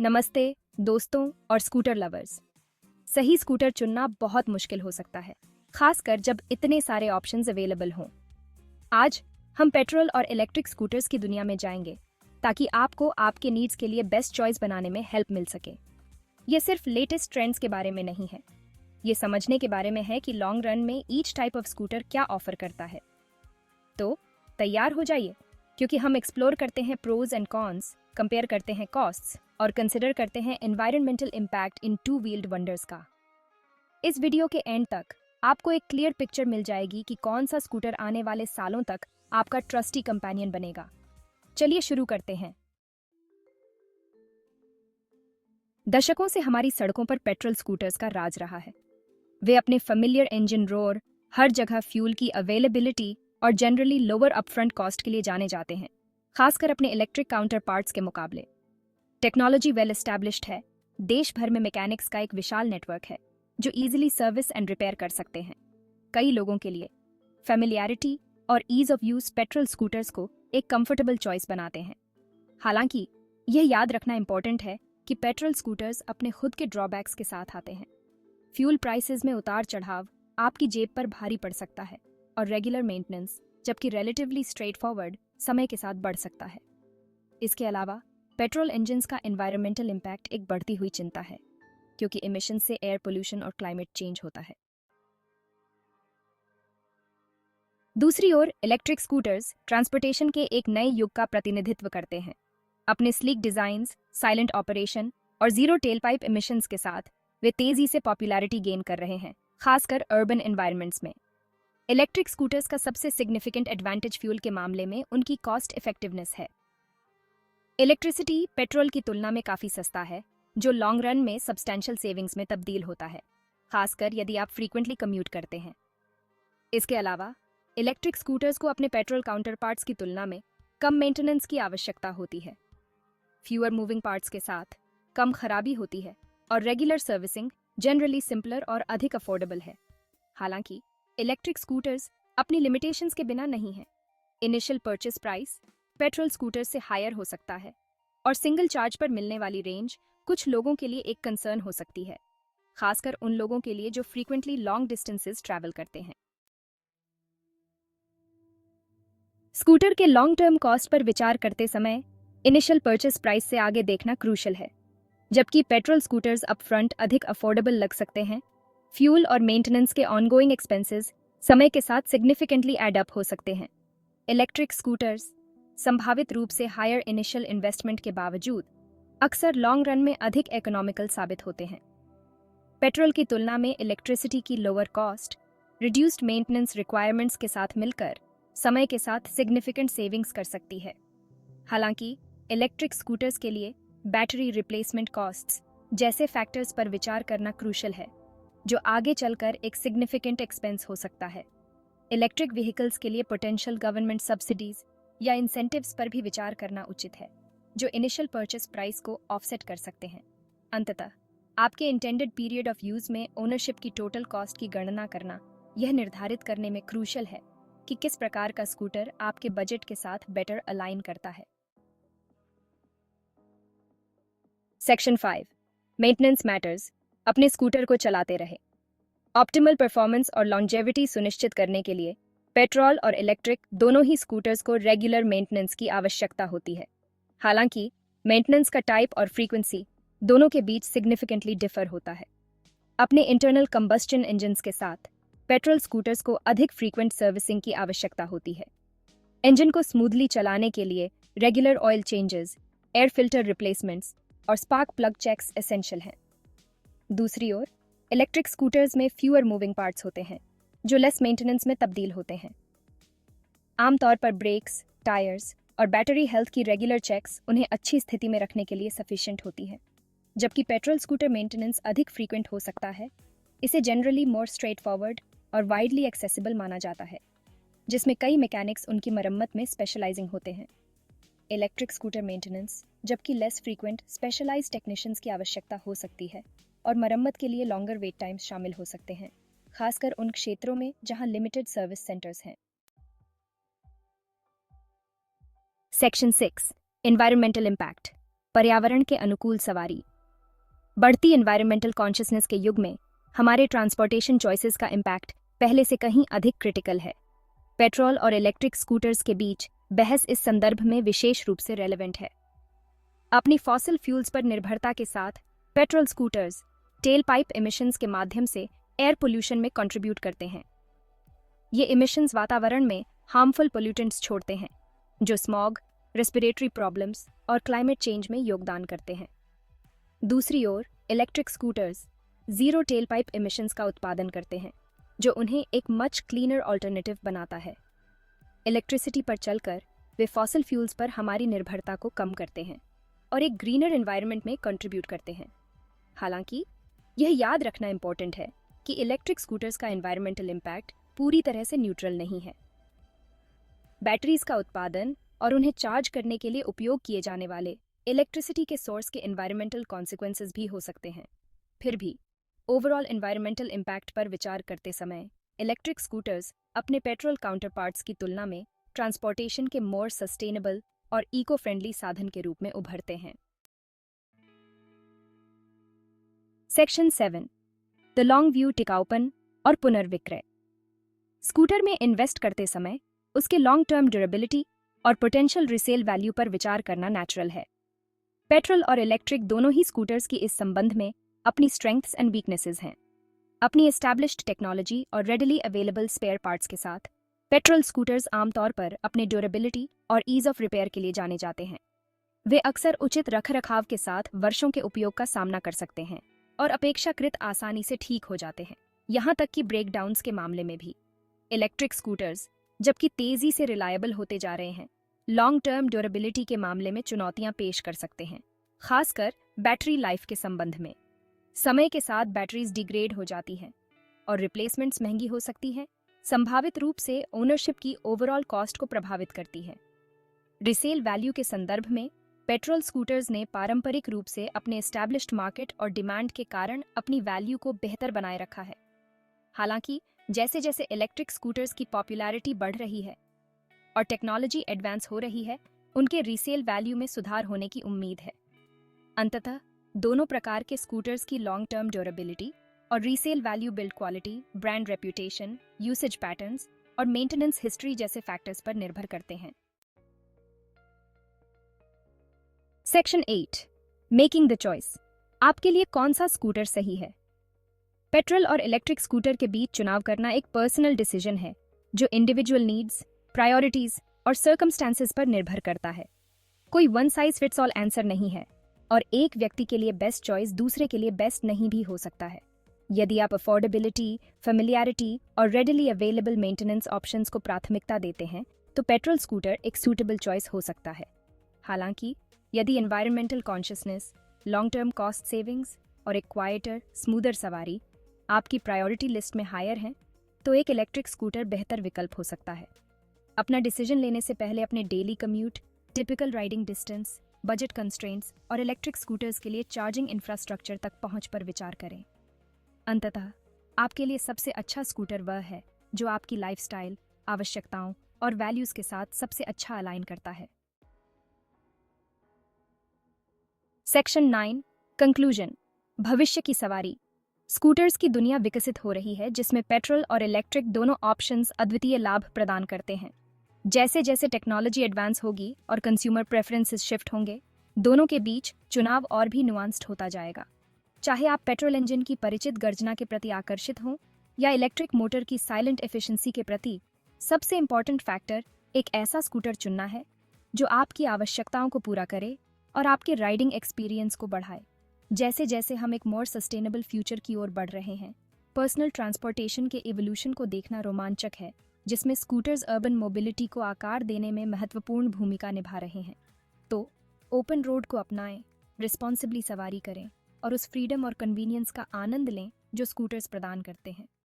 नमस्ते दोस्तों और स्कूटर लवर्स। सही स्कूटर चुनना बहुत मुश्किल हो सकता है, खासकर जब इतने सारे ऑप्शंस अवेलेबल हों। आज हम पेट्रोल और इलेक्ट्रिक स्कूटर्स की दुनिया में जाएंगे ताकि आपको आपके नीड्स के लिए बेस्ट चॉइस बनाने में हेल्प मिल सके। ये सिर्फ लेटेस्ट ट्रेंड्स के बारे में नहीं है, ये समझने के बारे में है कि लॉन्ग रन में ईच टाइप ऑफ स्कूटर क्या ऑफर करता है। तो तैयार हो जाइए, क्योंकि हम एक्सप्लोर करते हैं प्रोज एंड कॉन्स, कंपेयर करते हैं कॉस्ट्स और कंसिडर करते हैं environmental impact in two wheeled wonders का। इस वीडियो के एंड तक आपको एक क्लियर पिक्चर मिल जाएगी कि कौन सा स्कूटर आने वाले सालों तक आपका ट्रस्टी कंपेनियन बनेगा। चलिए शुरू करते हैं। दशकों से हमारी सड़कों पर पेट्रोल स्कूटर्स का राज रहा है। वे अपने फेमिलियर इंजन रोर, हर जगह फ्यूल की अवेलेबिलिटी और जनरली लोअर अपफ्रंट कॉस्ट के लिए जाने जाते हैं, खासकर अपने इलेक्ट्रिक काउंटर पार्ट्स के मुकाबले। टेक्नोलॉजी वेल एस्टैब्लिश्ड है, देश भर में मैकेनिक्स का एक विशाल नेटवर्क है जो इजीली सर्विस एंड रिपेयर कर सकते हैं। कई लोगों के लिए फेमिलियरिटी और ease of use petrol scooters को एक कंफर्टेबल चॉइस बनाते हैं। हालांकि यह याद रखना इंपॉर्टेंट है कि पेट्रोल स्कूटर्स अपने खुद के ड्रॉबैक्स के साथ आते हैं। फ्यूल प्राइसेस में उतार चढ़ाव आपकी जेब पर भारी पड़ सकता है और रेगुलर मेंटेनेंस, जबकि रिलेटिवली स्ट्रेट फॉरवर्ड, समय के साथ बढ़ सकता है। इसके अलावा पेट्रोल इंजन्स का एनवायरमेंटल इम्पैक्ट एक बढ़ती हुई चिंता है, क्योंकि इमिशन से एयर पोल्यूशन और क्लाइमेट चेंज होता है। दूसरी ओर इलेक्ट्रिक स्कूटर्स ट्रांसपोर्टेशन के एक नए युग का प्रतिनिधित्व करते हैं। अपने स्लीक डिजाइन्स, साइलेंट ऑपरेशन और जीरो टेलपाइप इमिशंस के साथ वे तेजी से पॉपुलैरिटी गेन कर रहे हैं, खासकर अर्बन एनवायरनमेंट्स में। इलेक्ट्रिक स्कूटर्स का सबसे सिग्निफिकेंट एडवांटेज फ्यूल के मामले में उनकी कॉस्ट इफेक्टिवनेस है। इलेक्ट्रिसिटी पेट्रोल की तुलना में काफ़ी सस्ता है, जो लॉन्ग रन में सब्सटेंशियल सेविंग्स में तब्दील होता है, खासकर यदि आप फ्रीक्वेंटली कम्यूट करते हैं। इसके अलावा इलेक्ट्रिक स्कूटर्स को अपने पेट्रोल काउंटर पार्ट्स की तुलना में कम मेंटेनेंस की आवश्यकता होती है। फ्यूअर मूविंग पार्ट्स के साथ कम खराबी होती है और रेगुलर सर्विसिंग जनरली सिंपलर और अधिक अफोर्डेबल है। हालांकि इलेक्ट्रिक स्कूटर्स अपनी लिमिटेशंस के बिना नहीं हैं। Initial purchase price petrol scooter से हायर हो सकता है और सिंगल चार्ज पर मिलने वाली रेंज कुछ लोगों के लिए एक कंसर्न हो सकती है, खासकर उन लोगों के लिए जो फ्रीक्वेंटली लॉन्ग डिस्टेंसेस ट्रैवल करते हैं। स्कूटर के लॉन्ग टर्म कॉस्ट पर विचार करते समय इनिशियल परचेस प्राइस से आगे देखना क्रूशल है। जबकि पेट्रोल स्कूटर्स अपफ्रंट अधिक अफोर्डेबल लग सकते हैं, फ्यूल और मेंटेनेंस के ऑनगोइंग एक्सपेंसेस समय के साथ सिग्निफिकेंटली एड अप हो सकते हैं। इलेक्ट्रिक स्कूटर्स संभावित रूप से हायर इनिशियल इन्वेस्टमेंट के बावजूद अक्सर लॉन्ग रन में अधिक इकोनॉमिकल साबित होते हैं। पेट्रोल की तुलना में इलेक्ट्रिसिटी की lower cost, reduced maintenance requirements के साथ मिलकर समय के साथ सिग्निफिकेंट सेविंग्स कर सकती है। हालांकि इलेक्ट्रिक स्कूटर्स के लिए बैटरी रिप्लेसमेंट कॉस्ट्स जैसे फैक्टर्स पर विचार करना क्रूशल है, जो आगे चलकर एक सिग्निफिकेंट एक्सपेंस हो सकता है। इलेक्ट्रिक व्हीकल्स के लिए पोटेंशियल गवर्नमेंट सब्सिडीज या इंसेंटिव्स पर भी विचार करना उचित है, जो इनिशियल परचेस प्राइस को ऑफसेट कर सकते हैं। अंततः आपके इंटेंडेड पीरियड ऑफ यूज में ओनरशिप की टोटल कॉस्ट की गणना करना यह निर्धारित करने में क्रूशल है कि किस प्रकार का स्कूटर आपके बजट के साथ बेटर अलाइन करता है। Section 5 maintenance matters. अपने स्कूटर को चलाते रहे। ऑप्टिमल परफॉर्मेंस और लॉन्जेविटी सुनिश्चित करने के लिए पेट्रोल और इलेक्ट्रिक दोनों ही स्कूटर्स को रेगुलर मेंटेनेंस की आवश्यकता होती है। हालांकि मेंटेनेंस का टाइप और फ्रीक्वेंसी दोनों के बीच सिग्निफिकेंटली डिफर होता है। अपने इंटरनल कंबस्टन इंजन्स के साथ पेट्रोल स्कूटर्स को अधिक फ्रीक्वेंट सर्विसिंग की आवश्यकता होती है। इंजन को स्मूथली चलाने के लिए regular oil changes, air filter replacements और स्पार्क प्लग चेक्स एसेंशियल हैं। दूसरी ओर इलेक्ट्रिक स्कूटर्स में फ्यूअर मूविंग पार्ट्स होते हैं, जो लेस मेंटेनेंस में तब्दील होते हैं। आमतौर पर ब्रेक्स, टायर्स और बैटरी हेल्थ की रेगुलर चेक्स उन्हें अच्छी स्थिति में रखने के लिए सफिशिएंट होती है। जबकि पेट्रोल स्कूटर मेंटेनेंस अधिक फ्रीक्वेंट हो सकता है, इसे जनरली मोर स्ट्रेट फॉरवर्ड और वाइडली एक्सेसिबल माना जाता है, जिसमें कई मैकेनिक्स उनकी मरम्मत में स्पेशलाइजिंग होते हैं। इलेक्ट्रिक स्कूटर मेंटेनेंस जबकि लेस फ्रीक्वेंट स्पेशलाइज्ड टेक्नीशियंस की आवश्यकता हो सकती है और मरम्मत के लिए लॉन्गर वेट टाइम्स शामिल हो सकते हैं, खासकर उन क्षेत्रों में जहां लिमिटेड सर्विस सेंटर्स हैं। Section 6 environmental impact. पर्यावरण के अनुकूल सवारी। बढ़ती एनवायरमेंटल कॉन्शियसनेस के युग में हमारे ट्रांसपोर्टेशन चॉइसेस का इम्पैक्ट पहले से कहीं अधिक क्रिटिकल है। पेट्रोल और इलेक्ट्रिक स्कूटर्स के बीच बहस इस संदर्भ में विशेष रूप से रेलेवेंट है। अपनी फॉसिल फ्यूल्स पर निर्भरता के साथ petrol scooters tell pipe emissions के माध्यम से एयर पोल्यूशन में कंट्रीब्यूट करते हैं। ये इमिशंस वातावरण में हार्मफुल पोल्यूटेंट्स छोड़ते हैं, जो स्मॉग, रेस्पिरेटरी प्रॉब्लम्स और क्लाइमेट चेंज में योगदान करते हैं। दूसरी ओर electric scooters zero tailpipe emissions का उत्पादन करते हैं, जो उन्हें एक मच क्लीनर ऑल्टरनेटिव बनाता है। इलेक्ट्रिसिटी पर चलकर वे फॉसिल फ्यूल्स पर हमारी निर्भरता को कम करते हैं और एक ग्रीनर एनवायरनमेंट में कंट्रीब्यूट करते हैं। हालांकि यह याद रखना इंपॉर्टेंट है कि इलेक्ट्रिक स्कूटर्स का एनवायरमेंटल इम्पैक्ट पूरी तरह से न्यूट्रल नहीं है। बैटरीज का उत्पादन और उन्हें चार्ज करने के लिए उपयोग किए जाने वाले इलेक्ट्रिसिटी के सोर्स के एनवायरमेंटल कॉन्सिक्वेंसेस भी हो सकते हैं। फिर भी ओवरऑल एनवायरमेंटल इम्पैक्ट पर विचार करते समय इलेक्ट्रिक स्कूटर्स अपने पेट्रोल काउंटरपार्ट्स की तुलना में ट्रांसपोर्टेशन के मोर सस्टेनेबल और इको फ्रेंडली साधन के रूप में उभरते हैं। सेक्शन 7 द लॉन्ग व्यू टिकाऊपन और पुनर्विक्रय। स्कूटर में इन्वेस्ट करते समय उसके लॉन्ग टर्म ड्यूरेबिलिटी और पोटेंशियल रिसेल वैल्यू पर विचार करना नेचुरल है। पेट्रोल और इलेक्ट्रिक दोनों ही स्कूटर्स की इस संबंध में अपनी स्ट्रेंथ्स एंड वीकनेसेस हैं। अपनी एस्टैब्लिश्ड टेक्नोलॉजी और रेडिली अवेलेबल स्पेयर पार्ट्स के साथ पेट्रोल स्कूटर्स आमतौर पर अपने ड्यूरेबिलिटी और ईज ऑफ रिपेयर के लिए जाने जाते हैं। वे अक्सर उचित रखरखाव के साथ वर्षों के उपयोग का सामना कर सकते हैं और अपेक्षाकृत आसानी से ठीक हो जाते हैं, यहाँ तक कि ब्रेकडाउन्स के मामले में भी। इलेक्ट्रिक स्कूटर्स जबकि तेजी से रिलायबल होते जा रहे हैं, लॉन्ग टर्म ड्यूरेबिलिटी के मामले में चुनौतियां पेश कर सकते हैं, खासकर बैटरी लाइफ के संबंध में। समय के साथ बैटरीज डिग्रेड हो जाती हैं और रिप्लेसमेंट्स महंगी हो सकती हैं, संभावित रूप से ओनरशिप की ओवरऑल कॉस्ट को प्रभावित करती है। रिसेल वैल्यू के संदर्भ में पेट्रोल स्कूटर्स ने पारंपरिक रूप से अपने एस्टैब्लिश्ड मार्केट और डिमांड के कारण अपनी वैल्यू को बेहतर बनाए रखा है। हालांकि जैसे जैसे इलेक्ट्रिक स्कूटर्स की पॉपुलैरिटी बढ़ रही है और टेक्नोलॉजी एडवांस हो रही है, उनके रीसेल वैल्यू में सुधार होने की उम्मीद है। अंततः दोनों प्रकार के स्कूटर्स की लॉन्ग टर्म ड्यूरेबिलिटी और resale value build quality, brand reputation, usage patterns और मेंटेनेंस हिस्ट्री जैसे फैक्टर्स पर निर्भर करते हैं। Section 8 making the choice. आपके लिए कौन सा स्कूटर सही है? पेट्रोल और इलेक्ट्रिक स्कूटर के बीच चुनाव करना एक पर्सनल डिसीजन है जो इंडिविजुअल नीड्स, प्रायोरिटीज और सर्कमस्टेंसेस पर निर्भर करता है। कोई one size fits all answer नहीं है और एक व्यक्ति के लिए बेस्ट चॉइस दूसरे के लिए बेस्ट नहीं भी हो सकता है। यदि आप अफोर्डेबिलिटी, फेमिलियरिटी और रेडिली अवेलेबल मेंटेनेंस ऑप्शंस को प्राथमिकता देते हैं, तो पेट्रोल स्कूटर एक सूटेबल चॉइस हो सकता है। हालांकि यदि environmental consciousness, long term cost savings और एक क्वाइटर, स्मूदर सवारी आपकी प्रायोरिटी लिस्ट में हायर हैं, तो एक इलेक्ट्रिक स्कूटर बेहतर विकल्प हो सकता है। अपना डिसीजन लेने से पहले अपने daily commute, typical riding distance, budget constraints और इलेक्ट्रिक स्कूटर्स के लिए चार्जिंग इंफ्रास्ट्रक्चर तक पहुंच पर विचार करें। अंततः आपके लिए सबसे अच्छा स्कूटर वह है जो आपकी लाइफस्टाइल, आवश्यकताओं और वैल्यूज के साथ सबसे अच्छा अलाइन करता है। Section 9 conclusion. भविष्य की सवारी। स्कूटर्स की दुनिया विकसित हो रही है जिसमें पेट्रोल और इलेक्ट्रिक दोनों ऑप्शंस अद्वितीय लाभ प्रदान करते हैं। जैसे जैसे टेक्नोलॉजी एडवांस होगी और कंज्यूमर प्रेफरेंसेस शिफ्ट होंगे, दोनों के बीच चुनाव और भी नुआंस्ड होता जाएगा। चाहे आप पेट्रोल इंजन की परिचित गर्जना के प्रति आकर्षित हों या इलेक्ट्रिक मोटर की साइलेंट एफिशिएंसी के प्रति, सबसे इंपॉर्टेंट फैक्टर एक ऐसा स्कूटर चुनना है जो आपकी आवश्यकताओं को पूरा करे और आपके राइडिंग एक्सपीरियंस को बढ़ाए। जैसे जैसे हम एक मोर सस्टेनेबल फ्यूचर की ओर बढ़ रहे हैं, पर्सनल ट्रांसपोर्टेशन के इवोल्यूशन को देखना रोमांचक है, जिसमें स्कूटर्स अर्बन मोबिलिटी को आकार देने में महत्वपूर्ण भूमिका निभा रहे हैं। तो ओपन रोड को अपनाएं, रिस्पॉन्सिबली सवारी करें और उस फ्रीडम और कन्वीनियंस का आनंद लें जो स्कूटर्स प्रदान करते हैं।